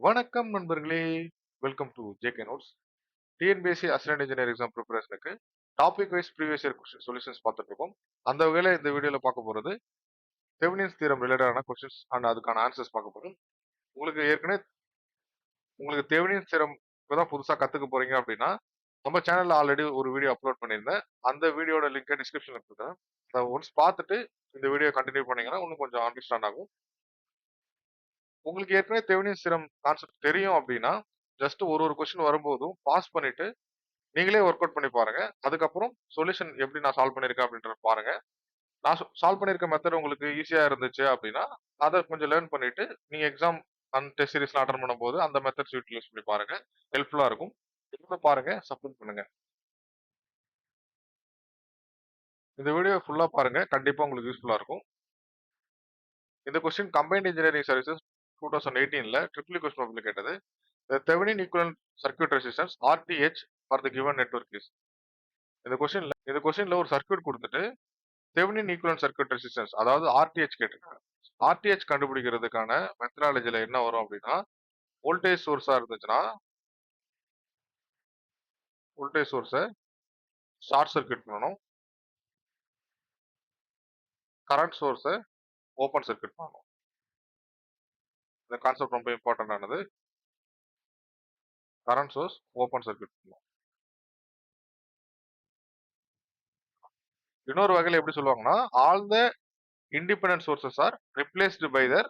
வணக்கம் நண்பர்களே. Welcome to JK notes. TNPSC assistant engineer exam ப்ரிப்பரேஷனுக்கு topic wise previous year solutions பார்த்துட்டு இருக்கோம். அந்த வகையில் இந்த வீடியோவில் பார்க்க போகிறது தெவெனின்ஸ் தியரம் ரிலேட்டடான கொஸ்டின்ஸ் அண்ட் அதுக்கான ஆன்சர்ஸ் பார்க்க போகிறோம். உங்களுக்கு தெவெனின்ஸ் தியரம் இப்போதான் புதுசாக கற்றுக்க போறீங்க அப்படின்னா நம்ம சேனலில் ஆல்ரெடி ஒரு வீடியோ அப்லோட் பண்ணியிருந்தேன். அந்த வீடியோட லிங்கை டிஸ்கிரிப்ஷனில் கொடுக்குறேன். அதை ஒன்ஸ் பார்த்துட்டு இந்த வீடியோ கண்டினியூ பண்ணீங்கன்னா இன்னும் கொஞ்சம் அண்டர்ஸ்டாண்ட் ஆகும். உங்களுக்கு ஏற்கனவே தெவெனின்ஸ் தியரம் கான்செப்ட் தெரியும் அப்படின்னா ஜஸ்ட் ஒரு கொஸ்டின் வரும்போதும் பாஸ் பண்ணிட்டு நீங்களே ஒர்க் அவுட் பண்ணி பாருங்க. அதுக்கப்புறம் சொல்யூஷன் எப்படி நான் சால்வ் பண்ணியிருக்கேன் அப்படின்றத பாருங்க. நான் சால்வ் பண்ணியிருக்க மெத்தட் உங்களுக்கு ஈஸியா இருந்துச்சு அப்படின்னா அதை கொஞ்சம் லேர்ன் பண்ணிட்டு நீங்க எக்ஸாம் அண்ட் டெஸ்ட் சீரிஸ்லாம் அட்டன் பண்ணும்போது அந்த மெத்தட்ஸ் யூட்டிலைஸ் பண்ணி பாருங்க. ஹெல்ப்ஃபுல்லா இருக்கும். திரும்ப பாருங்க, சப்போர்ட் பண்ணுங்க. இந்த வீடியோ ஃபுல்லா பாருங்க, கண்டிப்பா உங்களுக்கு யூஸ்ஃபுல்லா இருக்கும். இந்த கொஸ்டின் கம்பைன்ட் இன்ஜினியரிங் சர்வீசஸ் 2018ல ட்ரிபிள் கொஸ்டின் பேப்பர்ல கேட்டது. Thevenin equivalent circuit resistance RTH for the given network is. இந்த கொஸ்டின்ல ஒரு சர்க்யூட் கொடுத்துட்டு தெவெனின் ஈக்குவலன்ட் சர்க்யூட் ரெசிஸ்டன்ஸ் அதாவது RTH கேட்டிருக்காங்க. RTH கண்டுபிடிக்கிறதுக்கான மெத்தடாலஜில என்ன வரும் அப்படின்னா, வோல்டேஜ் சோர்ஸா இருந்துச்சுன்னா வோல்டேஜ் சோர்ஸை ஷார்ட் சர்க்யூட் பண்ணணும், கரண்ட் சோர்ஸை ஓப்பன் சர்க்யூட் பண்ணணும். இந்த கான்செப்ட் ரொம்ப இம்பார்ட்டன்ட் ஆனது. கரண்ட் சோர்ஸ் ஓப்பன் சர்க்யூட் பண்ணணும். இன்னொரு வகையில் எப்படி சொல்லுவாங்கன்னா, all the independent sources are replaced by their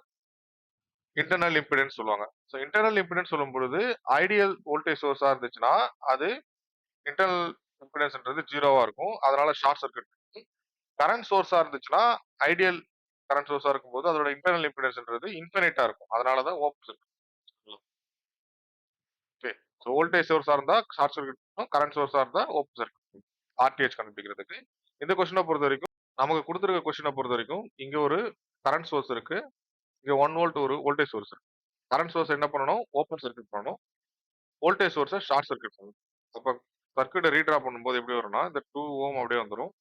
internal impedance சொல்லுவாங்க. ஸோ இன்டர்னல் இம்பிடன்ஸ் சொல்லும் பொழுது ஐடியல் வோல்டேஜ் சோர்ஸா இருந்துச்சுன்னா அது இன்டர்னல் இம்பிடன்ஸ்ன்றது ஜீரோவா இருக்கும். அதனால ஷார்ட் சர்க்யூட். கரண்ட் சோர்ஸா இருந்துச்சுன்னா ஐடியல் கரண்ட் சோர்ஸா இருக்கும்போது அதோட இன்டர்னல் இம்பிடன்ஸ்ன்றது இன்ஃபினிட்டா இருக்கும். அதனால தான் open circuit. Okay. So voltage சோர்ஸா இருந்தா ஷார்ட் சர்க்யூட், கரண்ட் சோர்ஸா இருந்தா ஓப்பன் சர்க்யூட். RTH கண்டுபிடிக்கிறதுக்கு இந்த கொஸ்டினை பொறுத்த வரைக்கும் நமக்கு கொடுத்துருக்க கொஸ்டினை பொறுத்த வரைக்கும் இங்க ஒரு கரண்ட் சோர்ஸ் இருக்கு, இங்க 1 வோல்ட் ஒரு வோல்டேஜ் சோர்ஸ் இருக்கு. கரண்ட் சோர்ஸ் என்ன பண்ணணும்? ஓப்பன் சர்க்யூட் பண்ணணும். வோல்டேஜ் சோர்ஸை ஷார்ட் சர்க்யூட் பண்ணணும். அப்போ சர்க்யூட்டை ரீட்ரா பண்ணும்போது எப்படி வரும்னா இந்த 2 ஓம் அப்படியே வந்துடும்.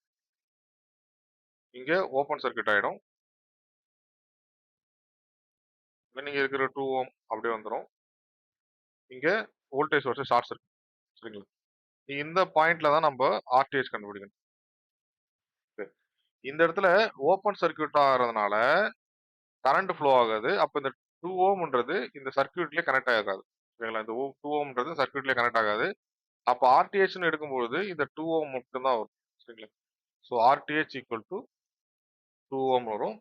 இங்க ஓப்பன் சர்க்யூட் ஆயிடும். நீங்க இருக்கிற 2 ஓம் அப்படியே வந்துடும். இங்க வோல்டேஜ் சோர்ஸ் ஷார்ட் சர்க்யூட். சரிங்களா? இந்த பாயிண்ட்ல தான் நம்ம RTH கண்டுபிடிக்கணும். இந்த இடத்துல ஓப்பன் சர்க்யூட் ஆகிறதுனால கரண்ட் ஃப்ளோ ஆகாது. அப்ப இந்த 2 ஓம்ன்றது இந்த சர்க்யூட்லயே கனெக்ட் ஆகாது. சரிங்களா? இந்த 2 ஓம்ன்றது சர்க்யூட்லயே கனெக்ட் ஆகாது. அப்ப RTHன்னு எடுக்கும்போது இந்த 2 ஓம் மட்டும் தான் வரும். சரிங்களா? ஸோ RTH ஈக்குவல் டு 2 ஓம் வரும்.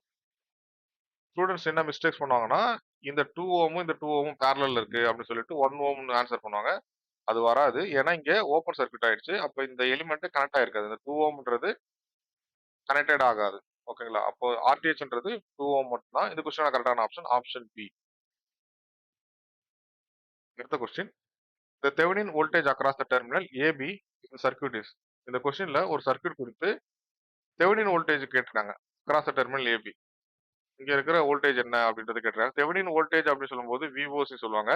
ஸ்டூடெண்ட்ஸ் என்ன மிஸ்டேக்ஸ் பண்ணுவாங்கன்னா இந்த 2 ஓமும் இந்த 2 ஓமும் பேரலல் இருக்கு அப்படின்னு சொல்லிட்டு 1 ஓம்னு ஆன்சர் பண்ணுவாங்க. அது வராது. ஏன்னா இங்க ஓப்பன் சர்க்யூட் ஆயிடுச்சு. அப்ப இந்த எலிமெண்ட் கனெக்ட் ஆயிருக்காது. இந்த 2 ஓம்ன்றது கனெக்டட் ஆகாது. ஓகேங்களா? அப்போ RTHன்றது 2 ஓம் மட்டும் தான். இந்த கொஸ்டின் கரெக்டான ஆப்ஷன் ஆப்ஷன் பி. அடுத்த question, the Thevenin voltage across the terminal AB in the circuit is. இந்த கொஸ்டின்ல ஒரு சர்க்யூட் கொடுத்து தெவெனின் வோல்டேஜ் கேட்டிருக்காங்க. across the terminal AB. இங்க இருக்கிற வோல்டேஜ் என்ன அப்படின்றது கேட்டிருக்காங்க. தெவெனின் வோல்டேஜ் அப்படின்னு சொல்லும்போது VOC சொல்லுவாங்க,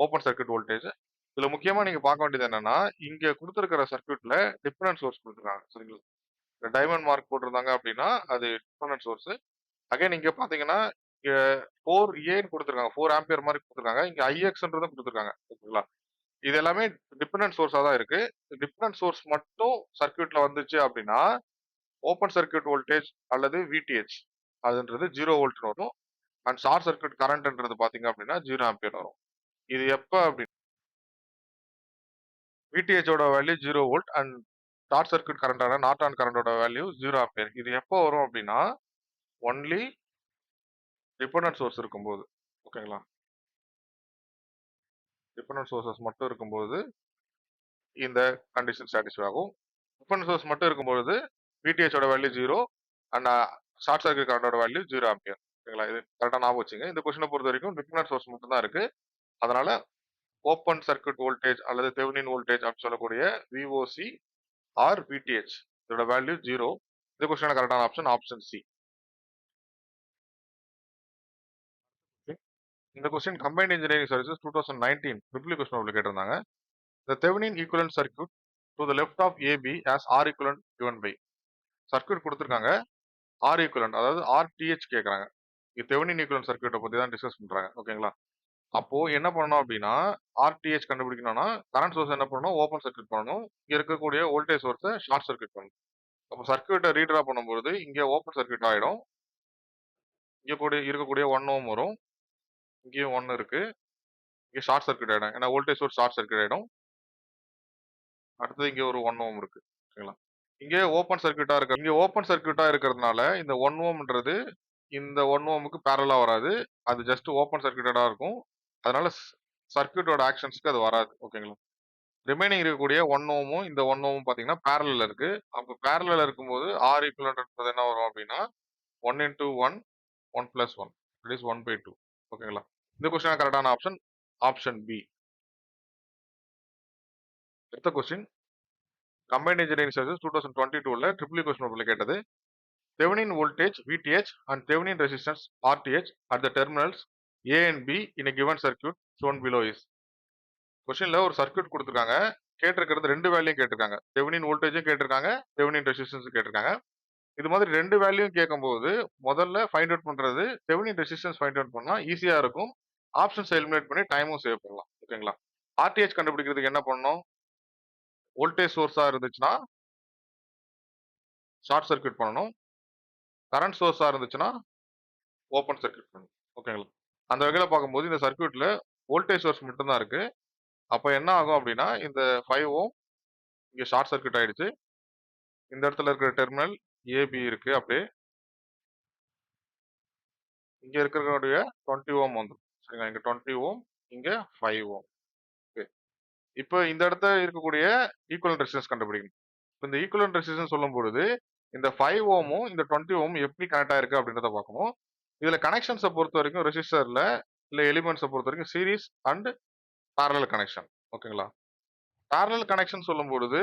ஓப்பன் சர்க்யூட் வோல்டேஜ். இதுல முக்கியமா நீங்க பார்க்க வேண்டியது என்னன்னா, இங்க கொடுத்திருக்கிற சர்க்யூட்ல டிபெண்டன்ட் சோர்ஸ் கொடுத்துருக்காங்க. சரிங்களா? டைமண்ட் மார்க் போட்டிருந்தாங்க அப்படின்னா அது டிபெண்டன்ட் சோர்ஸ். அகைன் இங்க பாத்தீங்கன்னா 4A கொடுத்துருக்காங்க, 4 ஆம்பியர் மாதிரி கொடுத்துருக்காங்க. இங்க IXன்றதும் கொடுத்துருக்காங்க. ஓகேங்களா? இது எல்லாமே டிபெண்டன்ட் சோர்ஸா தான் இருக்கு. டிபெண்டன்ட் சோர்ஸ் மட்டும் சர்க்யூட்ல வந்துச்சு அப்படின்னா ஓப்பன் சர்க்யூட் வோல்டேஜ் அல்லது VTH அதுன்றது 0 வோல்ட் வரும். அண்ட் ஷார்ட் சர்க்யூட் கரண்ட்ன்றது பாத்தீங்க அப்படின்னா 0 ஆம்பியர் வரும். இது எப்ப அப்படின்னா VTHோட value 0 volt and short circuit கரண்டான நார்டன் கரண்டோட வேல்யூ 0 ஆம்பியர். இது எப்போ வரும் அப்படின்னா ஒன்லி டிபெண்டன்ட் சோர்ஸ் இருக்கும்போது. ஓகேங்களா? டிபெண்டன்ட் சோர்சஸ் மட்டும் இருக்கும்போது இந்த கண்டிஷன் சாட்டிஸ்ஃபை ஆகும். டிபெண்டன்ட் சோர்ஸ் மட்டும் இருக்கும்போது VTHோட வேல்யூ 0 அண்ட் ஷார்ட் சர்க்யூட் கரண்டோட வேல்யூ 0 ஆம்பியர். ஓகேங்களா? இது கரெக்டா ஞாபகம் வச்சுங்க. இந்த கொஸ்டினை பொறுத்த வரைக்கும் டிபெண்டன்ட் சோர்ஸ் மட்டும் தான் இருக்கு. அதனால ஓப்பன் சர்க்யூட் வோல்டேஜ் அல்லது தெவெனின் வோல்டேஜ் அப்படின்னு சொல்லக்கூடிய VOC ஆர் VTH இதோட வேல்யூ 0. இந்த கொஸ்டின் கரெக்டான ஆப்ஷன் ஆப்ஷன் சி. இந்த question combined engineering services 2019 triple question கேட்டிருந்தாங்க. The Thevenin equivalent circuit to the left of AB as R equivalent given by. Circuit கொடுத்துருக்காங்க, R equivalent அதாவது RTH கேட்குறாங்க. இது Thevenin equivalent சர்க்யூட்டை பற்றி தான் டிஸ்கஸ் பண்ணுறாங்க. ஓகேங்களா? அப்போ என்ன பண்ணணும் அப்படின்னா, ஆர்டிஹெச் கண்டுபிடிக்கணும்னா, கரண்ட் சோர்ஸ் என்ன பண்ணணும்? ஓப்பன் சர்க்யூட் பண்ணணும். இங்க இருக்கக்கூடிய வோல்டேஜ் சோர்ஸ ஷார்ட் சர்க்யூட் பண்ணணும். அப்போ சர்க்யூட்ட ரீட்ரா பண்ணும்பொழுது, இங்க ஓப்பன் சர்க்யூட் ஆயிடும். இங்க இருக்கக்கூடிய 1 ஓம் வரும். இங்கேயும் 1 இருக்கு. இங்க ஷார்ட் சர்க்யூட் ஆயிடும். ஏன்னா வோல்டேஜ் சோர்ஸ் ஷார்ட் சர்க்யூட் ஆயிடும். அடுத்தது இங்க ஒரு 1 ஓம் இருக்கு. ஓகேங்களா? இங்க ஓப்பன் சர்க்யூட்டா இருக்கிறதுனால, இந்த 1 ஓம்ன்றது இந்த 1 ஓமுக்கு பேரலலா வராது. அது ஜஸ்ட் ஓப்பன் சர்க்யூட்டடா இருக்கும். அதனால சர்க்யூட்டோட ஆக்ஷன்ஸ்க்கு அது வராது. ஓகேங்களா? ரிமைனிங் இருக்கக்கூடிய 1 ஓமும், இந்த 1 ஓமும் பார்த்தீங்கன்னா, பேரலல்ல இருக்கு. அப்ப பேரலல்ல இருக்கும்போது R ஈக்விவலென்ட்ன்றது என்ன வரும் அப்டின்னா, 1 இன்டூ 1, 1 பிளஸ் 1 தட் இஸ் 1/2. ஓகேங்களா? இந்த கொஸ்டின் கரெக்டான ஆப்ஷன், ஆப்ஷன் பி. அடுத்த கொஸ்டின் கம்பைன்ட் இன்ஜினியரிங் சர்க்யூட்ஸ் 2022ல ட்ரிபிள் கொஸ்டின் பேப்பர்ல கேட்டது. Thevenin voltage VTh and Thevenin resistance RTh at the terminals A and B in a given circuit shown below is. கொஸ்டின்ல ஒரு circuit கொடுத்துருக்காங்க. கேட்டிருக்கிறது 2 வேல்யூயும் கேட்டிருக்காங்க. தெவெனின் வோல்டேஜும் கேட்டிருக்காங்க. தெவெனின் ரெசிஸ்டன்ஸும் கேட்டிருக்காங்க. இது மாதிரி 2 வேல்யூயும் கேட்கும்போது முதல்ல ஃபைண்ட் அவுட் பண்றது தெவெனின் ரெசிஸ்டன்ஸ் ஃபைண்ட் அவுட் பண்ணா ஈஸியா இருக்கும். ஆப்ஷன்ஸ் எலிமினேட் பண்ணி டைமும் சேவ் பண்ணலாம். ஓகேங்களா? ஆர்டிஹெச் கண்டுபிடிக்கிறதுக்கு என்ன பண்ணணும்? வோல்டேஜ் சோர்ஸா இருந்துச்சுன்னா ஷார்ட் சர்க்யூட் பண்ணணும். கரண்ட் சோர்ஸா இருந்துச்சுன்னா ஓப்பன் சர்க்யூட் பண்ணணும். ஓகேங்களா? அந்த வகையில பார்க்கும்போது இந்த சர்க்யூட்ல வோல்டேஜ் சோர்ஸ் மட்டும் தான் இருக்கு. அப்ப என்ன ஆகும் அப்படின்னா, இந்த 5 ஓம் இங்க ஷார்ட் சர்க்யூட் ஆயிடுச்சு. இந்த இடத்துல இருக்கிற டெர்மினல் ஏபி இருக்கு அப்படியே. இங்க இருக்கக்கூடிய 20 ஓம் வந்துரும். சரிங்களா? இங்க 20 ஓம், இங்க 5 ஓம். ஓகே. இப்போ இந்த இடத்துல இருக்கக்கூடிய ஈக்குவலன்ட் ரெசிஸ்டன்ஸ் கண்டுபிடிக்கணும். இப்ப இந்த ஈக்குவலன்ட் ரெசிஸ்டன்ஸ் சொல்லும்பொழுது, இந்த 5 ஓமும் இந்த 20 ஓம் எப்படி கனெக்ட் ஆயிருக்கு அப்படின்றத பார்க்கணும். இதுல கனெக்ஷன்ஸ பொறுத்தவரைக்கும் ரெசிஸ்டர்ல இல்ல எலிமெண்ட்ஸ பொறுத்தவரைக்கும் சீரிஸ் அண்ட் பேரலல் கனெக்ஷன். ஓகேங்களா? பேரலல் கனெக்ஷன் சொல்லும்பொழுது,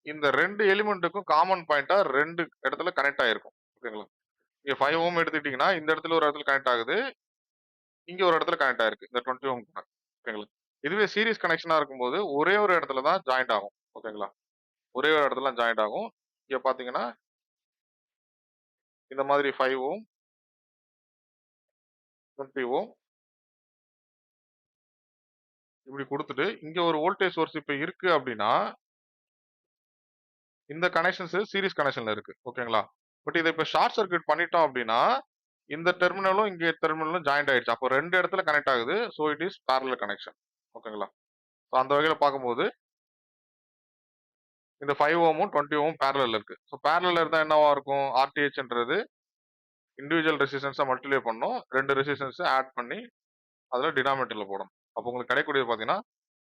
இந்த 2 எலிமெண்ட்டுக்கும் காமன் பாயிண்ட்டா 2 இடத்துல கனெக்ட் ஆயிருக்கும். ஓகேங்களா? இங்க 5 ஓம் எடுத்துக்கிட்டீங்கன்னா, இந்த இடத்துல ஒரு இடத்துல கனெக்ட் ஆகுது. இங்க ஒரு இடத்துல கனெக்ட் ஆயிருக்கு. இந்த 20 ஓம் கூட. ஓகேங்களா? இதுவே சீரிஸ் கனெக்ஷனா இருக்கும்போது, ஒரே ஒரு இடத்துல தான் ஜாயிண்ட் ஆகும். ஓகேங்களா? ஒரே ஒரு இடத்துல தான் ஜாயிண்ட் ஆகும். இங்க பார்த்தீங்கன்னா, இந்த மாதிரி 5 ஓம், 20 ஓம் இப்படி குடுத்துட்டு, இங்க ஒரு வோல்டேஜ் சோர்ஸ் இப்ப இருக்கு அப்படின்னா, இந்த கனெக்ஷன்ஸ் சீரிஸ் கனெக்ஷன்ல இருக்கு. ஓகேங்களா? பட் இத இப்ப ஷார்ட் சர்க்யூட் பண்ணிட்டோம் அப்படின்னா, இந்த டெர்மினலும், இங்க டெர்மினலும் ஜாயிண்ட் ஆயிடுச்சு. அப்போ 2 இடத்துல கனெக்ட் ஆகுது. So it is parallel connection. ஓகேங்களா? சோ அந்த வகையில பார்க்கும்போது, இந்த 5 ஓமும் 20 ஓமும் பேரலல்ல இருக்கு. சோ பேரலல்ல இருந்தா என்னவா இருக்கும்? RThன்றது இண்டிவிஜுவல் ரெசிஸ்டன்ஸா மல்டிப்ளை பண்ணணும். 2 ரெசிஸ்டன்ஸ ஆட் பண்ணி, அதுல டினாமினேட்டர்ல போடணும். அப்போ உங்களுக்கு கிடைக்கக்கூடியது பார்த்தீங்கன்னா,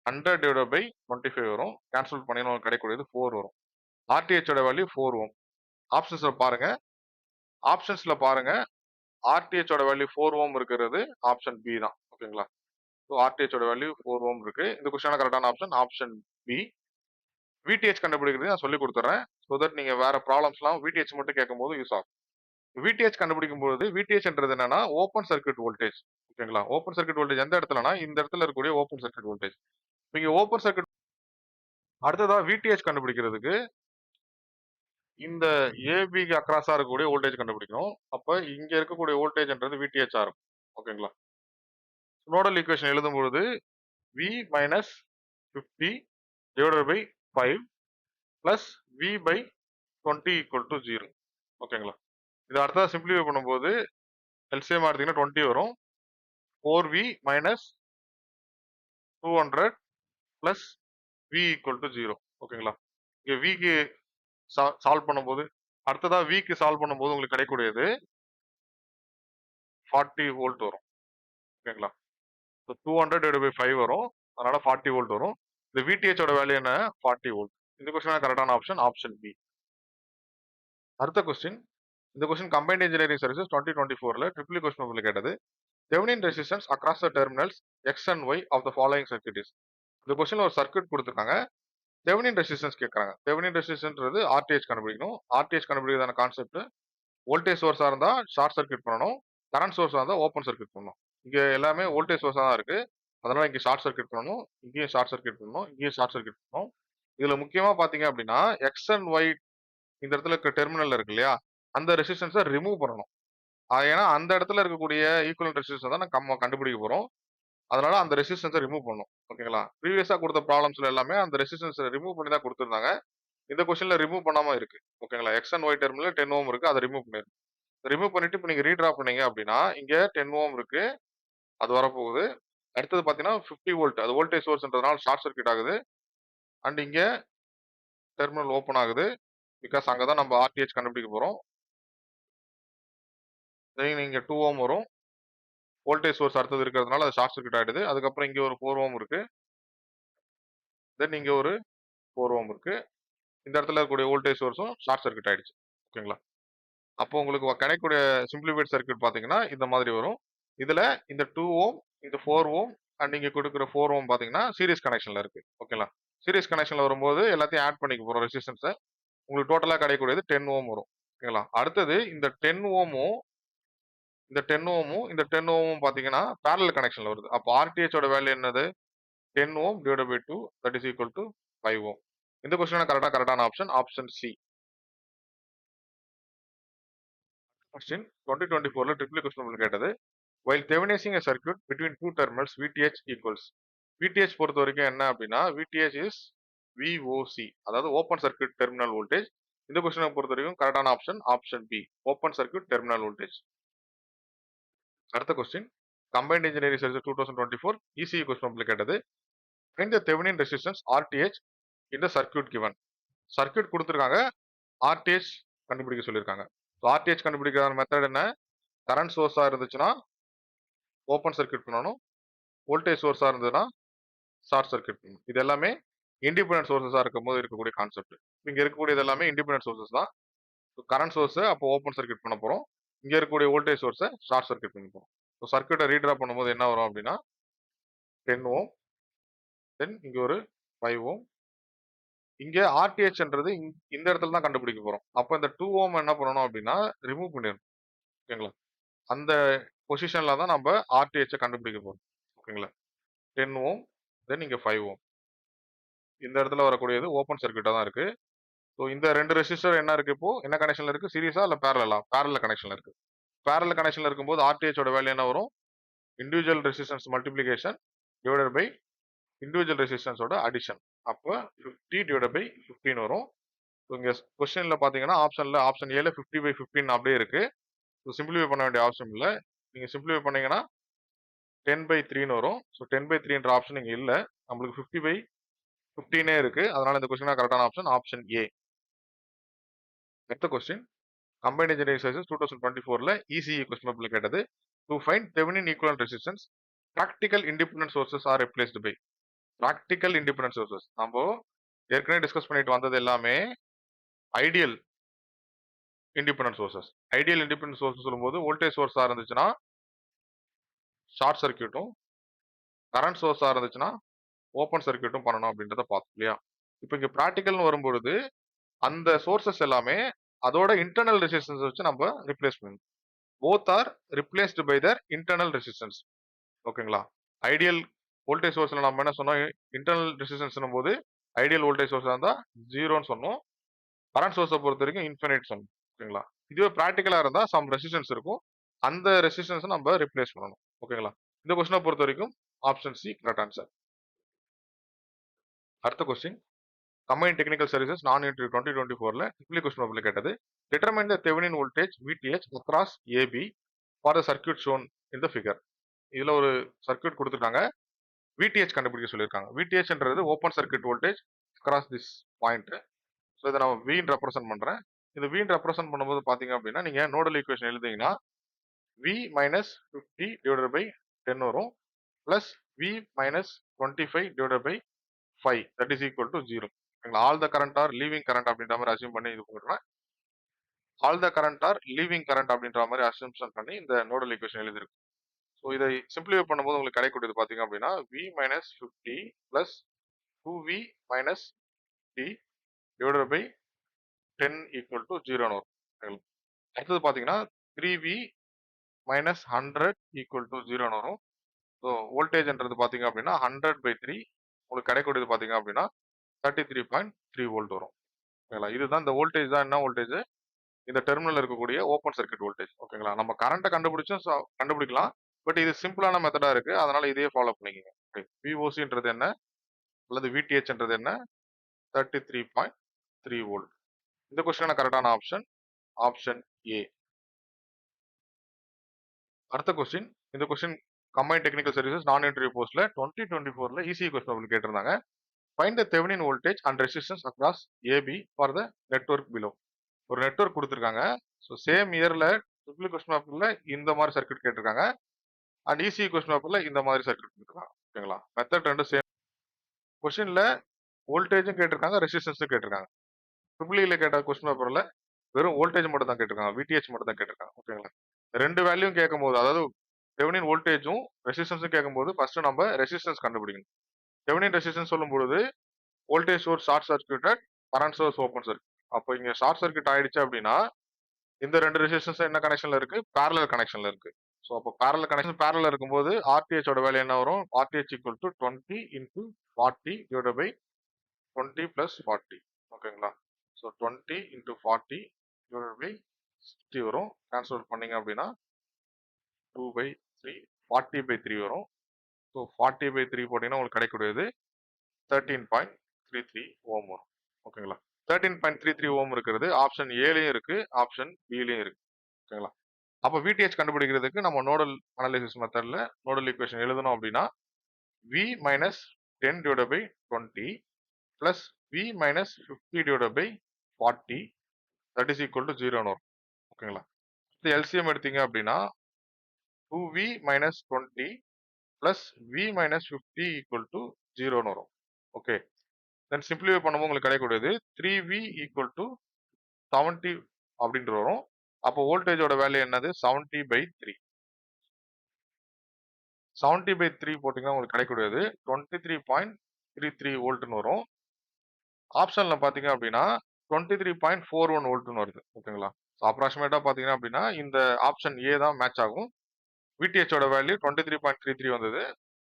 100/25 வரும். கேன்சல் பண்ணீங்கன்னா உங்களுக்கு கிடைக்கக்கூடியது 4 வரும். RTh ஓட வேல்யூ 4 ஓம். ஆப்ஷன்ஸ்ல பாருங்க. ஆப்ஷன்ஸ்ல பாருங்க. RTh ஓட வேல்யூ 4 ஓம் இருக்கிறது ஆப்ஷன் பி தான். ஓகேங்களா? ஸோ RTh ஓட வேல்யூ 4 ஓம் இருக்கு. இந்த கொஸ்டினான கரெக்டான ஆப்ஷன் ஆப்ஷன் பி. VTh கண்டுபிடிக்கிறது நான் சொல்லிக் கொடுத்துறேன். ஸோ தட் நீங்க வேற ப்ராப்ளம்ஸ்லாம் VTh மட்டும் கேட்கும்போது யூஸ் ஆகும். VTh கண்டுபிடிக்கும் பொழுது VThன்றது என்னன்னா ஓப்பன் சர்க்யூட் வோல்டேஜ். ஓகேங்களா? ஓப்பன் சர்க்யூட் வோல்டேஜ் எந்த இடத்துலனா இந்த இடத்துல இருக்கக்கூடிய ஓப்பன் சர்க்யூட் வோல்டேஜ். நீங்க ஓப்பன் சர்க்யூட் அடுத்ததா VTh கண்டுபிடிக்கிறதுக்கு இந்த ஏபிக்கு அக்ராஸா இருக்கக்கூடிய வோல்டேஜ் கண்டுபிடிக்கணும். அப்ப இங்க இருக்கக்கூடிய வோல்டேஜ்ன்றது VTh ஆ இருக்கும். ஓகேங்களா? நோடல் ஈக்குவேஷன் எழுதும் பொழுது V minus 50 divided by 5 plus V by 20 equal to 0. ஓகேங்களா? இது அடுத்ததா சிம்பிளிஃபை பண்ணும்போது எல்சிஎம் எடுத்தீங்கன்னா 20 வரும். 4V minus 200 plus V equal to 0. ஓகேங்களா? இங்க V க்கு சால்வ் பண்ணும்போது அடுத்ததா V க்கு சால்வ் பண்ணும்போது உங்களுக்கு கிடைக்கக்கூடியது 40 வோல்ட் வரும். ஓகேங்களா? ஸோ 200 divided by 5 வரும். அதனால 40 வோல்ட் வரும். இந்த VTh ஓட வேல்யூ என்ன? 40 வோல்ட். இந்த கொஸ்டின் கரெக்டான ஆப்ஷன் ஆப்ஷன் பி. அடுத்த கொஸ்டின். இந்த கொஸ்டின் கம்பைன்ட் இன்ஜினியரிங் சர்வீசஸ் 2024ல ட்ரிபிள் கொஸ்டின் பேப்பர்ல கேட்டது. Thevenin resistance across the terminals X and Y of the following circuit is. இந்த கொஸ்டின்ல ஒரு சர்க்யூட் கொடுத்துருக்காங்க. தெவெனின் ரெசிஸ்டன்ஸ் கேட்கறாங்க. தெவெனின் ரெசிஸ்டன்ஸ்ன்றது RTh கண்டுபிடிக்கணும். RTh கண்டுபிடிக்கிறதான கான்செப்ட் வோல்டேஜ் சோர்ஸா இருந்தா ஷார்ட் சர்க்யூட் பண்ணணும். கரண்ட் சோர்ஸா இருந்தா ஓப்பன் சர்க்யூட் பண்ணணும். இங்க எல்லாமே வோல்டேஜ் சோர்ஸா தான் இருக்கு. அதனால இங்க ஷார்ட் சர்க்யூட் பண்ணணும். இங்கேயும் ஷார்ட் சர்க்யூட் பண்ணணும். இங்கேயும் ஷார்ட் சர்க்யூட் பண்ணணும். இதுல முக்கியமா பாத்தீங்க அப்படின்னா X and Y இந்த இடத்துல இருக்க டெர்மினல்ல இருக்கு இல்லையா? அந்த ரெசிஸ்டன்ஸை ரிமூவ் பண்ணணும். ஏன்னா அந்த இடத்துல இருக்கக்கூடிய ஈக்குவலன்ட் ரெசிஸ்டன்ஸ் தான் நம்ம கண்டுபிடிக்க போறோம். அதனால அந்த ரெசிஸ்டன்ஸை ரிமூவ் பண்ணும். ஓகேங்களா? ப்ரீவியஸா குடுத்த ப்ராப்ளம்ஸ்ல எல்லாமே அந்த ரெசிஸ்டன்ஸ ரிமூவ் பண்ணி தான் குடுத்திருந்தாங்க. இந்த கொஸ்டின்ல ரிமூவ் பண்ணாம இருக்கு. ஓகேங்களா? எக்ஸ் அண்ட் ஒய் டெர்மினல்ல 10 ஓம் இருக்கு. அத ரிமூவ் பண்ணிருங்க. ரிமூவ் பண்ணிட்டு இப்ப நீங்க ரீட்ரா பண்ணீங்க அப்படின்னா, இங்க 10 ஓம் இருக்கு. அது வரப்போகுது. அடுத்தது பார்த்தீங்கன்னா 50 வோல்ட். அது வோல்டேஜ் சோர்ஸ்ன்றதுனால ஷார்ட் சர்க்யூட் ஆகுது. அண்ட் இங்க டெர்மினல் ஓப்பன் ஆகுது. பிகாஸ் அங்க தான் நம்ம ஆர்டிஎச் கண்டுபிடிக்க போறோம். தென் இங்க 2 ஓம் வரும். வோல்டேஜ் சோர்ஸ் அடுத்தது இருக்கிறதுனால அது ஷார்ட் சர்க்யூட் ஆயிடுது. அதுக்கப்புறம் இங்க ஒரு 4 ஓம் இருக்கு. தென் இங்க ஒரு 4 ஓம் இருக்கு. இந்த இடத்துல இருக்கக்கூடிய வோல்டேஜ் சோர்ஸும் ஷார்ட் சர்க்யூட் ஆயிடுச்சு. ஓகேங்களா? அப்போ உங்களுக்கு கிடைக்கக்கூடிய சிம்ப்ளிஃபைட் சர்க்யூட் பார்த்தீங்கன்னா, இந்த மாதிரி வரும். இதுல இந்த 2 ஓம், இந்த 4 ஓம் அண்ட் இங்க குடுக்குற 4 ஓம் பார்த்தீங்கன்னா, சீரிஸ் கனெக்ஷன்ல இருக்கு. ஓகேங்களா? சீரிஸ் கனெக்ஷன்ல வரும்போது எல்லாத்தையும் ஆட் பண்ணிக்க போறோம் ரெசிஸ்டன்ஸ. உங்களுக்கு டோட்டலா கிடைக்கக்கூடியது 10 ஓம் வரும். ஓகேங்களா? அடுத்தது இந்த 10 ஓமும், இந்த 10 ஓமும் பார்த்தீங்கன்னா, பேரலல் கனெக்ஷன்ல வருது. அப்போ ஆர்டிஎச் ஓட வேல்யூ என்னது? 10 ohm divided by 2 that is equal to 5 ohm. இந்த கொஸ்டின் கரெக்டான ஆப்ஷன் ஆப்ஷன் சி. கொஸ்டின் 2024ல ட்ரிபிள் கொஸ்டின் உங்களுக்கு கேட்டது. while theveninizing a circuit between two terminals VTH equals VTH பொறுத்த வரைக்கும் என்ன அப்படின்னா VTH is VOC அதாவது ஓப்பன் சர்க்யூட் டெர்மினல் வோல்டேஜ். இந்த கொஸ்டினை பொறுத்த வரைக்கும் கரெக்டான option option B open circuit terminal voltage. அடுத்த question combined engineering service 2024 ECE question உங்களுக்கு கேட்டது. find the Thevenin resistance RTH in the circuit given. Circuit கொடுத்துருக்காங்க, RTH கண்டுபிடிக்க சொல்லியிருக்காங்க. RTH கண்டுபிடிக்கிற மெத்தட் என்ன? கரண்ட் சோர்ஸா இருந்துச்சுன்னா ஓப்பன் சர்க்யூட் பண்ணணும். வோல்டேஜ் சோர்ஸா இருந்ததுன்னா ஷார்ட் சர்க்யூட் பண்ணணும். இது எல்லாமே இண்டிபெண்டன்ட் சோர்சஸா இருக்கும்போது இருக்கக்கூடிய கான்செப்ட். இங்க இருக்கக்கூடியது எல்லாமே இண்டிபெண்டன்ட் சோர்சஸ் தான். கரண்ட் சோர்ஸ் அப்போ ஓப்பன் சர்க்யூட் பண்ண போறோம். இங்க இருக்கக்கூடிய வோல்டேஜ் சோர்ஸை ஷார்ட் சர்க்யூட் பண்ண போறோம். ஸோ சர்க்யூட்டை ரீட்ரா பண்ணும்போது என்ன வரும் அப்படின்னா 10 ஓம், தென் இங்க ஒரு 5 ஓம். இங்க ஆர்டிஹெச்ன்றது இந்த இடத்துல தான் கண்டுபிடிக்க போறோம். அப்போ இந்த 2 ஓம் என்ன பண்ணணும் அப்படின்னா ரிமூவ் பண்ணிடணும். ஓகேங்களா? அந்த பொசிஷன்ல தான் நம்ம ஆர்டிஹெச்சை கண்டுபிடிக்க போறோம். ஓகேங்களா? 10 ஓம், தென் இங்க 5 ஓம். இந்த இடத்துல வரக்கூடியது ஓப்பன் சர்க்யூட்டா தான் இருக்கு. ஸோ இந்த 2 ரெசிஸ்டர் என்ன இருக்கு இப்போ? என்ன கனெக்ஷன்ல இருக்கு? சீரிஸா இல்ல பேரலலா? பேரலல் கனெக்ஷன்ல இருக்கு. பேரலல் கனெக்ஷன்ல இருக்கும்போது ஆர்டிஹெச் ஓட வேல்யூ என்ன வரும்? Individual resistance multiplication divided by individual ரெசிஸ்டன்ஸோட அடிஷன். அப்ப 50 டிவைடட் பை 15 வரும். ஸோ இங்க கொஸ்டின்ல பாத்தீங்கன்னா ஆப்ஷன் ஏல 50/15 அப்படியே இருக்கு. ஸோ சிம்பிளிஃபை பண்ண வேண்டிய அவசியம் இல்ல. நீங்க சிம்பிளிஃபை பண்ணீங்கன்னா 10/3ன்னு வரும். ஸோ 10/3ன்ற ஆப்ஷன் இங்க இல்ல. நம்மளுக்கு 50/15 இருக்கு. அதனால இந்த கொஸ்டின் கரெக்டான ஆப்ஷன் ஆப்ஷன் ஏ. அடுத்த கொஸ்டின் கம்பைன்ட் இன்ஜினியரிங் சர்வீசஸ் 2024ல ECE கொஸ்டின் பேப்பர்ல கேட்டது. To find Thevenin equivalent resistance practical independent sources are replaced by. Practical independent sources நம்ம ஏற்கனவே டிஸ்கஸ் பண்ணிட்டு வந்தது எல்லாமே ideal independent sources. Ideal independent source சொல்லும்போது வோல்டேஜ் சோர்ஸா இருந்துச்சுன்னா ஷார்ட் சர்க்யூட்டும், கரண்ட் சோர்ஸா இருந்துச்சுன்னா ஓப்பன் சர்க்யூட்டும் பண்ணணும் அப்படின்றத பார்த்தோம் இல்லையா? இப்போ இங்க ப்ராக்டிகல்னு வரும்பொழுது அந்த சோர்சஸ் எல்லாமே அதோட இன்டர்னல் ரெசிஸ்டன்ஸ் வச்சு நம்ம ரிப்ளேஸ் பண்ணணும். Both are replaced by their internal resistance. ஓகேங்களா? ஐடியல் வோல்டேஜ் சோர்ஸ்ல நம்ம என்ன சொன்னோம்? இன்டர்னல் ரெசிஸ்டன்ஸ் போது ஐடியல் வோல்டேஜ் சோர்ஸா இருந்தா 0ன்னு சொன்னோம். கரண்ட் சோர்ஸை பொறுத்த வரைக்கும் இன்ஃபினிட் சொன்னோம். ஓகேங்களா? இதுவே ப்ராக்டிகலா இருந்தா சம் ரெசிஸ்டன்ஸ் இருக்கும். அந்த ரெசிஸ்டன்ஸை நம்ம ரிப்ளேஸ் பண்ணணும். ஓகேங்களா? இந்த கொஸ்டினை பொறுத்த வரைக்கும் ஆப்ஷன் சி கரெக்ட் ஆன்சர். அடுத்த கொஸ்டின் கம்பைன்ட் டெக்னிக்கல் சர்வீசஸ் நான் இன்டர்வியூ 2024ல ட்ரிபிள் கொஸ்டின் பேப்பர்ல கேட்டது. Determine the Thevenin voltage VTH across AB for the circuit shown in the figure. இதுல ஒரு சர்க்யூட் கொடுத்துருக்காங்க. VTH கண்டுபிடிக்க சொல்லியிருக்காங்க. VTHன்றது open circuit voltage across this point. So இதை நான் V ரெப்ரசென்ட் பண்றேன். இந்த V ரெப்ரசென்ட் பண்ணும்போது பாத்தீங்க அப்படின்னா நீங்க நோடல் ஈக்குவேஷன் எழுதிங்கன்னா V மைனஸ் 50 டிவைடட் பை 10 வரும் plus V minus 25 divided by 5 that is equal to 0. All the current are leaving current அப்படின்ற மாதிரி அசியூம் பண்ணி இது போடுறேன். All the current are leaving current அப்படின்ற மாதிரி அசியூம்ஷன் பண்ணி இந்த நோடல் ஈக்குவேஷன் எழுதிருக்கு. ஸோ இதை சிம்பிளிஃபை பண்ணும்போது உங்களுக்கு கிடைக்கக்கூடியது பார்த்தீங்க அப்படின்னா V minus 50 plus 2V minus D divided by 10 equal to 0ன்னு வரும். அடுத்தது பார்த்தீங்கன்னா 3V மைனஸ் 100 ஈக்குவல் டு 0ன்னு வரும். ஸோ வோல்டேஜ்ன்றது பார்த்தீங்க அப்படின்னா 100/3 உங்களுக்கு கிடைக்கக்கூடியது பார்த்தீங்க அப்படின்னா 33.3 வோல்ட் வரும். ஓகேங்களா? இதுதான் இந்த வோல்டேஜ் தான் என்ன வோல்டேஜ்? இந்த டெர்மினல் இருக்கக்கூடிய ஓப்பன் சர்க்யூட் வோல்டேஜ். ஓகேங்களா? நம்ம கரண்ட்டை கண்டுபிடிக்கலாம். பட் இது சிம்பிளான மெத்தடா இருக்கு. அதனால இதையே ஃபாலோ பண்ணிக்கங்க. VOCன்றது என்ன? அல்லது VTHன்றது என்ன? 33.3 வோல்ட். இந்த கொஸ்டினுக்கான கரெக்டான ஆப்ஷன் ஆப்ஷன் ஏ. அடுத்த கொஸ்டின். இந்த கொஸ்டின் கம்பைன்ட் டெக்னிக்கல் சர்வீசஸ் நான் இன்டர்வியூ போஸ்ட்ல 2024ல இசிஇ கொஸ்டின் உங்களுக்கு கேட்டிருந்தாங்க. Find the Thevenin voltage and resistance across AB for the network below. ஒரு நெட்வொர்க் கொடுத்துருக்காங்க. ஸோ சேம் இயர்ல ட்ரிபிள் கொஸ்டின் பேப்பர்ல இந்த மாதிரி சர்க்யூட் கேட்டிருக்காங்க. அண்ட் இசிஇ கொஸ்டின் பேப்பர்ல இந்த மாதிரி சர்க்யூட் கொடுத்துருக்காங்க. ஓகேங்களா? மெத்தட் ரெண்டும் சேம். கொஸ்டின்ல வோல்டேஜும் கேட்டிருக்காங்க, ரெசிஸ்டன்ஸும் கேட்டிருக்காங்க. ட்ரிபிள் கேட்ட கொஸ்டின் பேப்பர்ல வெறும் வோல்டேஜ் மட்டும் தான் கேட்டிருக்காங்க, விடிஹெச் மட்டும் தான் கேட்டிருக்காங்க. ஓகேங்களா? ரெண்டு வேல்யூ கேட்கும்போது, அதாவது தெவெனின் வோல்டேஜும் ரெசிஸ்டன்ஸும் கேட்கும்போது ஃபர்ஸ்ட் நம்ம ரெசிஸ்டன்ஸ் கண்டுபிடிக்கணும். தெவெனின் ரெசிஸ்டன்ஸ் சொல்லும்போது voltage source short circuited, current source open circuit. அப்போ இங்க ஷார்ட் சர்க்யூட் ஆயிடுச்சு அப்படின்னா இந்த ரெண்டு ரெசிஸ்டன்ஸ் என்ன கனெக்ஷன்ல இருக்கு? பேரலல் கனெக்ஷன்ல இருக்கு. ஸோ அப்போ பேரலல் கனெக்ஷன் பேரலல் இருக்கும்போது ஆர்டிஹெச் ஓட வேல்யூ என்ன வரும்? RTH equal to 20 into 40 divide by 20 plus 40. ஓகேங்களா? ஸோ 20 இன்டூ 40 டிவைட் பை 60 வரும். கேன்சல் பண்ணீங்க அப்படின்னா 2 பை 3 40 பை 3 வரும். ஸோ 40 பை 3 போட்டீங்கன்னா உங்களுக்கு கிடைக்கக்கூடியது 13.33 ஓம் வரும். ஓகேங்களா? 13.33 ஓம் இருக்கிறது ஆப்ஷன் ஏலையும் இருக்கு, ஆப்ஷன் பிலையும் இருக்கு. ஓகேங்களா? அப்போ விடிஹெச் கண்டுபிடிக்கிறதுக்கு நம்ம நோடல் அனாலிசிஸ் மெத்தட்ல நோடல் ஈக்குவேஷன் எழுதணும் அப்படின்னா V minus 10 divided by 20 plus V minus 50 divided by 40 that is equal to 0 வரும். ஓகேங்களா? இது LCM எடுத்தீங்க அப்படின்னா 2V minus 20 plus V minus 50 equal to 0 வரும். ஓகே. தென் சிம்பிளிஃபை பண்ணும்போது உங்களுக்கு கிடைக்கக்கூடியது 3V equal to 70 அப்படின்ட்டு வரும். அப்போ வோல்டேஜோட வேல்யூ என்னது? 70 by 3. 70 by 3 போட்டீங்கன்னா உங்களுக்கு கிடைக்கக்கூடியது 23.33 வோல்ட்னு வரும். ஆப்ஷன்ல பாத்தீங்க அப்படின்னா 23.41 வோல்ட்னு வருது. ஓகேங்களா? ஸோ அப்ராக்சிமேட்டா பாத்தீங்கன்னா அப்படின்னா இந்த ஆப்ஷன் ஏ தான் மேட்ச் ஆகும். விடிஹெச் ஓட வேல்யூ 23.33 வந்தது.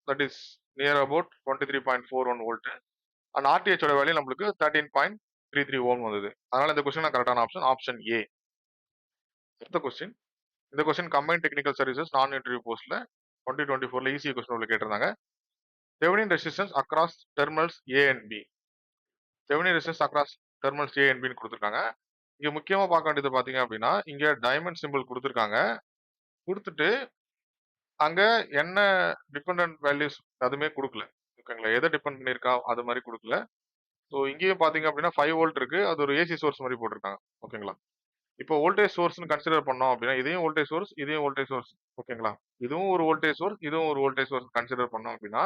That is near about 23.41 volt. And RTH ஓட வேல்யூ நம்மளுக்கு 13.33 ஓம் வந்தது. அதனால இந்த கொஸ்டின் கரெக்டான ஆப்ஷன் ஆப்ஷன் ஏ. அடுத்த கொஸ்டின். இந்த கொஸ்டின் கம்பைன் டெக்னிக்கல் சர்வீசஸ் நான் இன்டர்வியூ போஸ்ட்ல 2024ல இசிஇ கொஸ்டின் உள்ள கேட்டிருந்தாங்க. Thevenin resistance across terminals A and B. Thevenin resistance across terminals A and பின்னு கொடுத்துருக்காங்க. இங்க முக்கியமா பார்க்க வேண்டியது பாத்தீங்க அப்படின்னா இங்க டைமண்ட் சிம்பிள் கொடுத்துருக்காங்க. கொடுத்துட்டு அங்க என்ன டிபெண்டன்ட் வேல்யூஸ் அதுவுமே கொடுக்கல. ஓகேங்களா? எதை டிபெண்ட் பண்ணியிருக்கா அது மாதிரி கொடுக்கல. ஸோ இங்கேயும் பாத்தீங்க அப்படின்னா 5 வோல்ட் இருக்கு. அது ஒரு ஏசி சோர்ஸ் மாதிரி போட்டிருக்காங்க. ஓகேங்களா? இப்போ வோல்டேஜ் சோர்ஸ்னு கன்சிடர் பண்ணோம் அப்படின்னா இதையும் வோல்டேஜ் சோர்ஸ், இதையும் வோல்டேஜ் சோர்ஸ். ஓகேங்களா? இதுவும் ஒரு வோல்டேஜ் சோர்ஸ், இதுவும் ஒரு வோல்டேஜ் சோர்ஸ் கன்சிடர் பண்ணோம் அப்படின்னா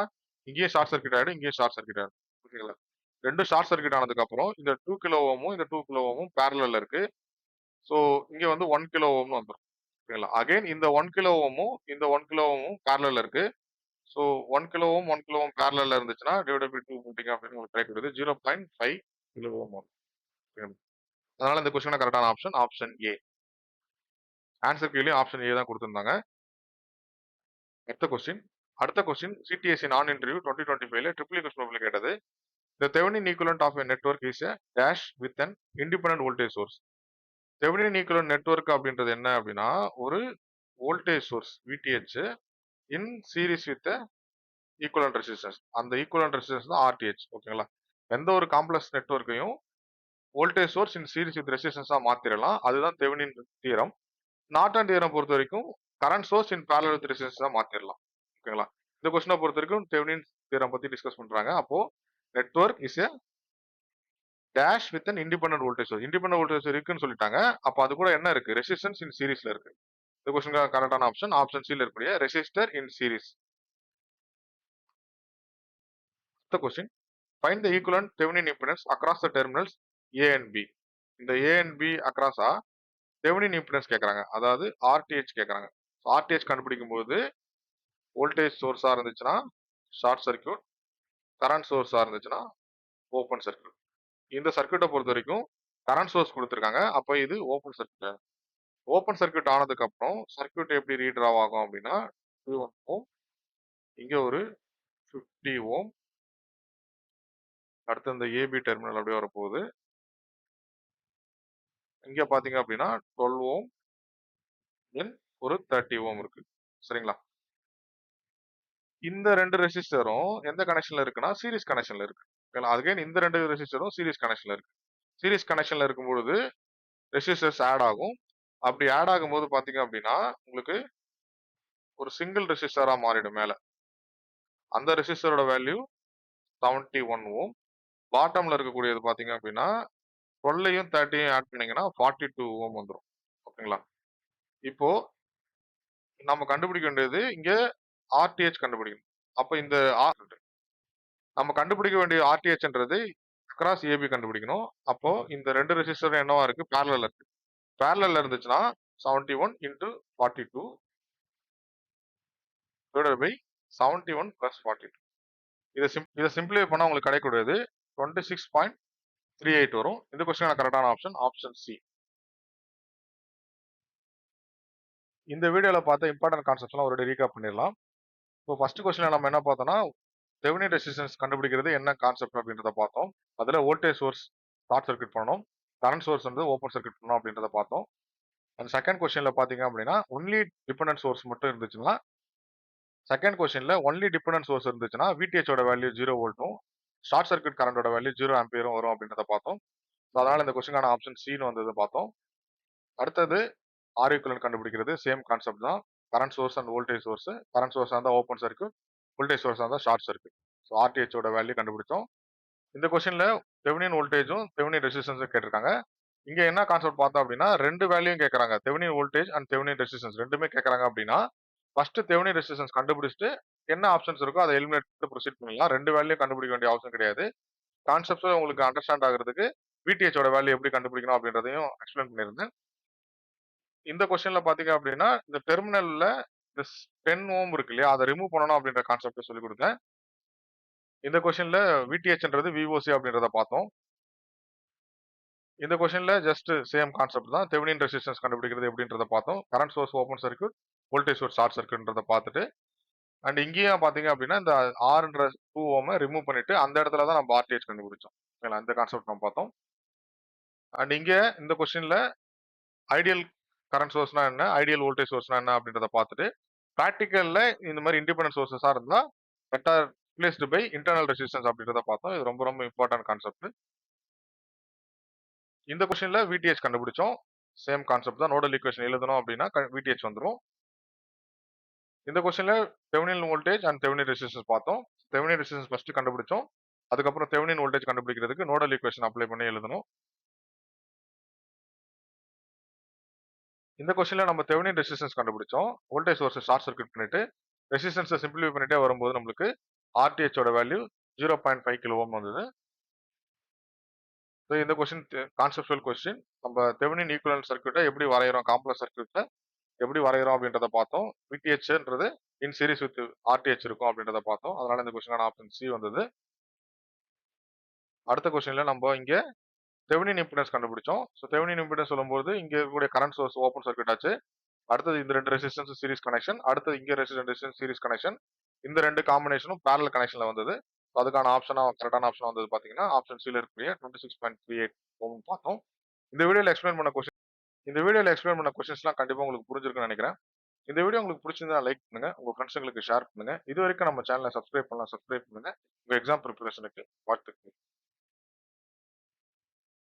இங்கேயும் ஷார்ட் சர்க்யூட் ஆயிடும், இங்கேயும் ஷார்ட் சர்க்யூட் ஆயிடும். ஓகேங்களா? ரெண்டும் ஷார்ட் சர்க்யூட் ஆனதுக்கு அப்புறம் இந்த 2 கிலோ ஓமும் இந்த 2 கிலோ ஓமும் பேரலல்ல இருக்கு. ஸோ இங்க வந்து 1 கிலோ ஓம்னு வந்துடும். ஓகேங்களா? அகைன் இந்த 1 கிலோ ஓமும் இந்த 1 கிலோ ஓமும் பேரலல்ல இருக்கு. So 1 kilo ohm 1 kilo ohm பேரலல்ல இருந்துச்சுன்னா டிவைட் பை 2 போட்டீங்க அப்படின்னு உங்களுக்கு கிடைக்கிறது 0.5 கிலோ ஓம் வரும். ஓகேங்களா? அதனால இந்த கொஸ்டின் கரெக்டான ஆப்ஷன் ஆப்ஷன் ஏ. ஆன்சர் கீழே ஆப்ஷன் ஏ தான் கொடுத்திருந்தாங்க. அடுத்த கொஸ்டின் சிடிஎஸ்சி நான் இன்டர்வியூ 2025ல ட்ரிபிள் கொஸ்டின் கேட்டது. The Thevenin equivalent of a network is a dash with an independent voltage source. Thevenin equivalent network அப்படின்றது என்ன அப்படின்னா ஒரு voltage source VTH in series with equivalent resistance. அந்த ஈக்குவலன்ட் ரெசிஸ்டன்ஸ் தான் RTH. ஓகேங்களா? எந்த ஒரு காம்ப்ளெக்ஸ் நெட்வொர்க்கையும் voltage source in series with ரெசிஸ்டன்ஸா மாத்திரலாம். அதுதான் தெவெனின் தியரம். நார்டன் தியரம் பொறுத்த வரைக்கும் current source in parallel with ரெசிஸ்டன்ஸா மாத்திரலாம். ஓகேங்களா? இந்த கொஸ்டினை பொறுத்த வரைக்கும் தெவெனின் தியரம் பத்தி டிஸ்கஸ் பண்றாங்க. அப்போ network is a dash with an independent voltage source. Independent voltage இருக்குன்னு சொல்லிட்டாங்க. அப்ப அது கூட என்ன இருக்கு? ரெசிஸ்டன்ஸ் இன் சீரிஸ்ல இருக்கு. இந்த கொஸ்டினுக்கு கரெக்டான ஆப்ஷன் ஆப்ஷன் சில இருக்கக்கூடிய ரெசிஸ்டர் இன் சீரிஸ். அடுத்த question. Find the equivalent Thevenin impedance across the terminals A and B. இந்த ஏ அண்ட் பி அக்ராஸா தெவெனின் இம்பிடன்ஸ் கேக்குறாங்க. அதாவது ஆர்டிஹெச் கேக்குறாங்க. ஆர்டிஹெச் கண்டுபிடிக்கும் போது வோல்டேஜ் சோர்ஸா இருந்துச்சுன்னா ஷார்ட் சர்க்யூட், கரண்ட் சோர்ஸா இருந்துச்சுன்னா ஓபன் சர்க்யூட். இந்த சர்க்யூட்டை பொறுத்த வரைக்கும் கரண்ட் சோர்ஸ் கொடுத்துருக்காங்க. அப்போ இது ஓபன் சர்க்யூட். ஓபன் சர்க்யூட் ஆனதுக்கு அப்புறம் சர்க்யூட் எப்படி ரீட்ராவ் ஆகும் அப்படின்னா 2 ஓம், இங்க ஒரு 50 ஓம், அடுத்து இந்த ஏபி டெர்மினல் அப்படியே வரப்போகுது. இங்க பாத்தீங்க அப்படின்னா 12 ஓம், தென் ஒரு 30 ஓம் இருக்கு. சரிங்களா? இந்த 2 ரெசிஸ்டரும் எந்த கனெக்ஷன்ல இருக்குன்னா, சீரிஸ் கனெக்ஷன்ல இருக்கு. ஓகேங்களா? அகைன் இந்த 2 ரெசிஸ்டரும் சீரிஸ் கனெக்ஷன்ல இருக்கு. சீரிஸ் கனெக்ஷன்ல இருக்கும்பொழுது ரெசிஸ்டர்ஸ் ஆட் ஆகும். அப்படி ஆட் ஆகும்போது பார்த்தீங்க அப்படின்னா, உங்களுக்கு ஒரு சிங்கிள் ரெசிஸ்டரா மாறிடும் மேல. அந்த ரெசிஸ்டரோட வேல்யூ 71 ஓம். பாட்டம்ல இருக்கக்கூடியது பார்த்தீங்க அப்படின்னா, 12யும் 30யும் ஆட் பண்ணீங்கன்னா 42 ஓம் வந்துரும். ஓகேங்களா? இப்போ நம்ம கண்டுபிடிக்க வேண்டியது இங்க ஆர்டிஹெச் கண்டுபிடிக்கணும். அப்ப இந்த நம்ம கண்டுபிடிக்க வேண்டிய ஆர்டிஹெச்ன்றது அக்ராஸ் ஏபி கண்டுபிடிக்கணும். அப்போ இந்த 2 ரெசிஸ்டரும் என்னவா இருக்கு? பேரலல்ல இருக்கு. பேரலல்ல இருந்துச்சுன்னா 71 இன்டு 42 டிவைடட் பை 71 பிளஸ் 42. இத சிம்பிளிஃபை பண்ணா உங்களுக்கு கிடைக்கக்கூடியது 26.38 வரும். இந்த கொஸ்டினுக்கான கரெக்டான ஆப்ஷன் ஆப்ஷன் சி. இந்த வீடியோல பார்த்த இம்பார்ட்டன்ட் கான்செப்ட்ஸ்லாம் ஒரு ரீகேப் பண்ணிடலாம். இப்போ ஃபர்ஸ்ட் கொஸ்டின்ல நம்ம என்ன பார்த்தோம்னா, தெவெனின் ரெசிஸ்டன்ஸ் கண்டுபிடிக்கிறது என்ன கான்செப்ட் அப்படின்றத பார்த்தோம். அதுல வோல்டேஜ் சோர்ஸ் ஷார்ட் சர்க்யூட் பண்ணணும், கரண்ட் சோர்ஸ் வந்து ஓப்பன் சர்க்யூட் பண்ணணும் அப்படின்றத பார்த்தோம். அண்ட் செகண்ட் கொஸ்டின்ல பாத்தீங்க அப்படின்னா, ஒன்லி டிபெண்டன்ட் சோர்ஸ் மட்டும் இருந்துச்சுன்னா, செகண்ட் கொஸ்டின்ல ஒன்லி டிபெண்டன்ட் சோர்ஸ் இருந்துச்சுன்னா VTH ஓட வேல்யூ 0 வோல்ட்டும், ஷார்ட் சர்க்யூட் கரண்டோட வேல்யூ 0 ஆம்பியரும் வரும் அப்படின்றத பார்த்தோம். ஸோ அதனால இந்த கொஸ்டினுக்கான ஆப்ஷன் சின்னு வந்தது பார்த்தோம். அடுத்தது ஆர் ஈக்குவலன்ட் கண்டுபிடிக்கிறது சேம் கான்செப்ட் தான். Current source and voltage source. Current source இருந்தால் ஓப்பன் சர்க்யூட், வோல்டேஜ் சோர்ஸ் இருந்தால் ஷார்ட் சர்க்யூட். ஸோ RTH ஓட வேல்யூ கண்டுபிடிச்சோம். இந்த கொஸ்டின்ல தெவெனின் வோல்டேஜும் தெவெனின் ரெசிஸ்டன்ஸும் கேட்டிருக்காங்க. இங்க என்ன கான்செப்ட் பார்த்தோம் அப்படின்னா, ரெண்டு வேல்யூயும் கேட்கறாங்க. Thevenin voltage and Thevenin resistance ரெண்டுமே கேட்கறாங்க அப்படின்னா, ஃபர்ஸ்ட் தெவெனின் ரெசிஸ்டன்ஸ் கண்டுபிடிச்சிட்டு என்ன ஆப்ஷன்ஸ் இருக்கோ அதை எலிமினேட் பண்ணிட்டு ப்ரொசீட் பண்ணலாம். ரெண்டு வேல்யூ கண்டுபிடிக்க வேண்டிய அவசியம் கிடையாது. கான்செப்ட்ஸ் உங்களுக்கு அண்டர்ஸ்டாண்ட் ஆகுறதுக்கு VTH ஓட வேல்யூ எப்படி கண்டுபிடிக்கணும் அப்படின்றதையும் எக்ஸ்பிளைன் பண்ணியிருந்தேன். இந்த கொஸ்டின்ல பாத்தீங்க அப்படின்னா, இந்த டெர்மினல்ல இந்த 10 ஓம் இருக்கு இல்லையா, அதை ரிமூவ் பண்ணணும் அப்படின்ற கான்செப்ட் சொல்லி கொடுத்தேன். இந்த கொஸ்டின்ல VTHன்றது VOC அப்படின்றத பார்த்தோம். இந்த கொஸ்டின்ல ஜஸ்ட் சேம் கான்செப்ட் தான். தெவெனின் ரெசிஸ்டன்ஸ் கண்டுபிடிக்கிறது எப்படின்றத பார்த்தோம். Current source open circuit, voltage source short சர்க்யூட்ன்றத பார்த்துட்டு, அண்ட் இங்கேயும் பாத்தீங்க அப்படின்னா இந்த ஆர்ன்ற 2 ஓமை ரிமூவ் பண்ணிட்டு அந்த இடத்துல தான் நம்ம RTH கண்டுபிடிச்சோம். ஓகேங்களா? இந்த கான்செப்ட் நம்ம பார்த்தோம். அண்ட் இங்க இந்த கொஸ்டின்ல ஐடியல் கரண்ட் சோர்ஸ்னா என்ன, ஐடியல் வோல்டேஜ் சோர்ஸ்னா என்ன அப்படின்றத பார்த்துட்டு, பிராக்டிக்கல்ல இந்த மாதிரி இண்டிபெண்டன்ட் சோர்சஸா இருந்தா better replaced by internal resistance அப்படின்றத பார்த்தோம். இது ரொம்ப ரொம்ப இம்பார்ட்டன்ட் கான்செப்ட். இந்த கொஸ்டின்ல VTH கண்டுபிடிச்சோம். சேம் கான்செப்ட் தான். நோடல் ஈக்குவேஷன் எழுதணும் அப்படின்னா VTH வந்துரும். இந்த கொஸ்டின்ல Thevenin voltage and Thevenin resistance பார்த்தோம். தெவெனின் ரெசிஸ்டன்ஸ் ஃபர்ஸ்ட் கண்டுபிடிச்சோம். அதுக்கப்புறம் தெவெனின் வோல்டேஜ் கண்டுபிடிக்கிறதுக்கு நோடல் ஈக்குவேஷன் அப்ளை பண்ணி எழுதணும். இந்த கொஸ்டின்ல நம்ம தெவெனின் ரெசிஸ்டன்ஸ் கண்டுபிடிச்சோம். வோல்டேஜ் சோர்ஸ் ஷார்ட் சர்க்யூட் பண்ணிட்டு ரெசிஸ்டன்ஸை சிம்பிளிஃபை பண்ணிட்டே வரும்போது நம்மளுக்கு RTH ஓட வேல்யூ 0.5 கிலோ ஓம் வந்தது. ஸோ இந்த கொஸ்டின் கான்செப்சுவல் கொஸ்டின். நம்ம தெவெனின் ஈக்குவலன்ட் சர்க்யூட்டை எப்படி வரைகிறோம், காம்ப்ளெக்ஸ் சர்க்யூட்டை எப்படி வரைகிறோம் அப்படின்றத பார்த்தோம். VTHன்றது இன் சீரிஸ் வித் RTH இருக்கும் அப்படின்றத பார்த்தோம். அதனால இந்த கொஸ்டினான ஆப்ஷன் சி வந்தது. அடுத்த கொஸ்டின்ல நம்ம இங்க தெவெனின் இம்பிடன்ஸ் கண்டுபிடிச்சோம். ஸோ தெவெனின் இம்பிடன்ஸ் சொல்லும்போது இங்க இருக்கக்கூடிய கரண்ட் சோர்ஸ் ஓப்பன் சர்க்யூட் ஆச்சு. அடுத்தது இந்த ரெண்டு ரெசிஸ்டன்ஸ் சீரிஸ் கனெக்ஷன், அடுத்தது இங்க ரெசிஸ்டன்ஸ் சீரிஸ் கனெக்ஷன். இந்த ரெண்டு காம்பினேஷனும் பேரலல் கனெக்ஷன்ல வந்தது. அதுக்கான ஆப்ஷனா கரெக்டான ஆப்ஷனா வந்தது பாத்தீங்கன்னா ஆப்ஷன் சில இருக்கக்கூடிய 26.38 ஓம் பார்த்தோம். இந்த வீடியோல எக்ஸ்பிளைன் பண்ண கொஸ்டின்ஸ்லாம் கண்டிப்பா உங்களுக்கு புரிஞ்சிருக்கும்னு நினைக்கிறேன். இந்த வீடியோ உங்களுக்கு பிடிச்சிருந்தா லைக் பண்ணுங்க, உங்க ஃப்ரெண்ட்ஸுங்களுக்கு ஷேர் பண்ணுங்க. இது வரைக்கும் நம்ம சேனலை சப்ஸ்கிரைப் பண்ணுங்க. உங்க எக்ஸாம் ப்ரிப்பரேஷனுக்கு வாழ்த்துக்கள்.